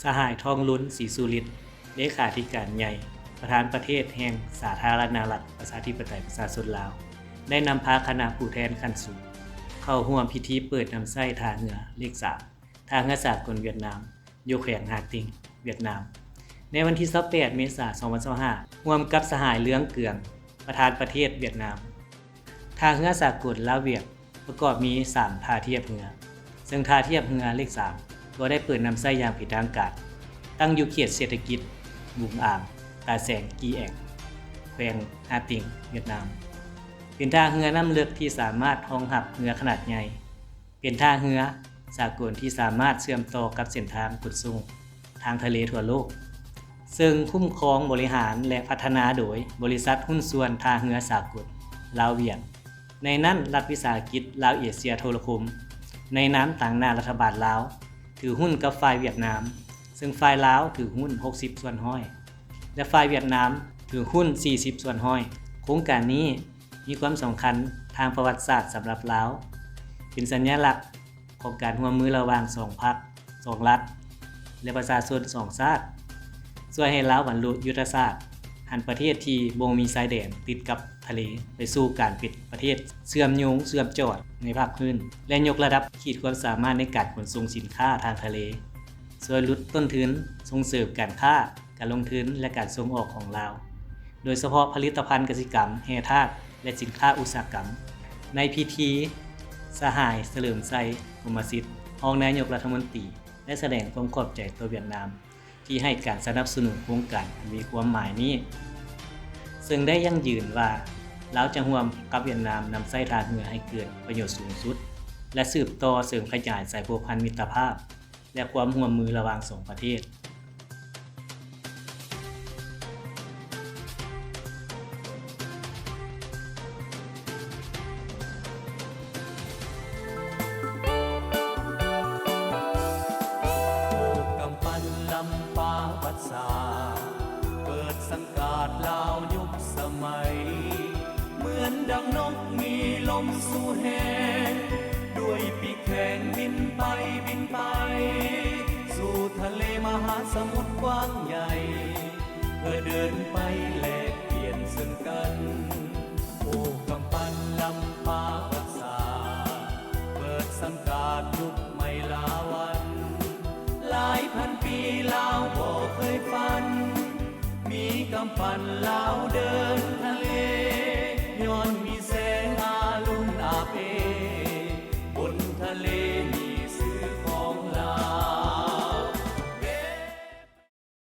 สหายทองลุ้นศรีสุริตเลขาธิการใหญ่ประธานประเทศแห่งสาธารณรัฐประชาธิปไตยประชาชนลาวได้นำพาคณะผู้แทนขั้นสูงเข้าร่วมพิธีเปิดน้ำไส้ท่าเรือเลข3ท่าเรือสากลเวียดนามอยู่แขวงฮาติงเวียดนามในวันที่28เมษายน2025ร่วมกับสหายเลื้องเกืองประธานประเทศเวียดนามท่าเรือสากลลาวเวียดประกอบมี3ท่าเทียบเรือซึ่งท่าเทียบเรือเลข3ก็ได้เปิดน้ำไส้อย่างเป็นทางการตั้งอยู่เขตเศรษฐกิจบุงอ่างตาแสงกีแอกแขวงฮาติงเวียดนามเป็นท่าเรือน้ำลึกที่สามารถรองรับเรือขนาดใหญ่เป็นท่าเรือสากลที่สามารถเชื่อมต่อกับเส้นทางขนส่งทางทะเลทั่วโลกซึ่งคุ้มครองบริหารและพัฒนาโดยบริษัทหุ้นส่วนท่าเรือสากลลาวเวียดในนั้นรัฐวิสาหกิจลาวเอเชียโทรคมในน้ำต่างหน้ารัฐบาลลาวถือหุ้นกับฝ่ายเวียดนามซึ่งฝ่ายลาวถือหุ้น60ส่วนห้อยและฝ่ายเวียดนามถือหุ้น40ส่วนห้อยโครงการนี้มีความสำคัญทางประวัติศาสตร์สำหรับลาวเป็นสัญลักษณ์ของการร่วมมือระหว่าง2พรรค2รัฐและประชาชน2ชาติช่วยให้ลาวบรรลุยุทธศาสตร์หันประเทศที่บ่มีชายแดนติดกับทะเลไปสู่การปิดประเทศเชื่อมโยงเชื่อมจอดในภาคพื้นและยกระดับขีดความสามารถในการขนส่งสินค้าทางทะเลช่วยลดต้นทุนส่งเสริมการค้าการลงทุนและการส่งออกของลาวโดยเฉพาะผลิตภัณฑ์เกษตรกรรมแร่ธาตุและสินค้าอุตสาหกรรมในพิธีสหายเฉลิมชัยพรหมสิทธิ์รองนายกรัฐมนตรีได้แสดงความขอบใจต่อเวียดนามที่ให้การสนับสนุนโครงการมีความหมายนี้ซึ่งได้ยั่งยืนว่าลาวจะร่วมกับเวียดนามนำไส้ท่าเรือให้เกิดประโยชน์สูงสุดและสืบต่อเสริมขยายสายพัวพันธมิตรภาพและความร่วมมือระหว่าง2ประเทศเปิดสังกาดลาวยุคสมัยเหมือนดังนกมีลมสู่แหงด้วยปีกแข็งบินไปสู่ทะเลมหาสมุทรกว้างใหญ่เพื่อเดินไปแลกเปลี่ยนซึ่งกันโอ้กำปั้นลำปาปัสสาเปิดสังกาดยุคไม่ลาวันหลายพันปีลาวบ่เคยฝันมีกำปั้นลาวเดินทะเลย้อน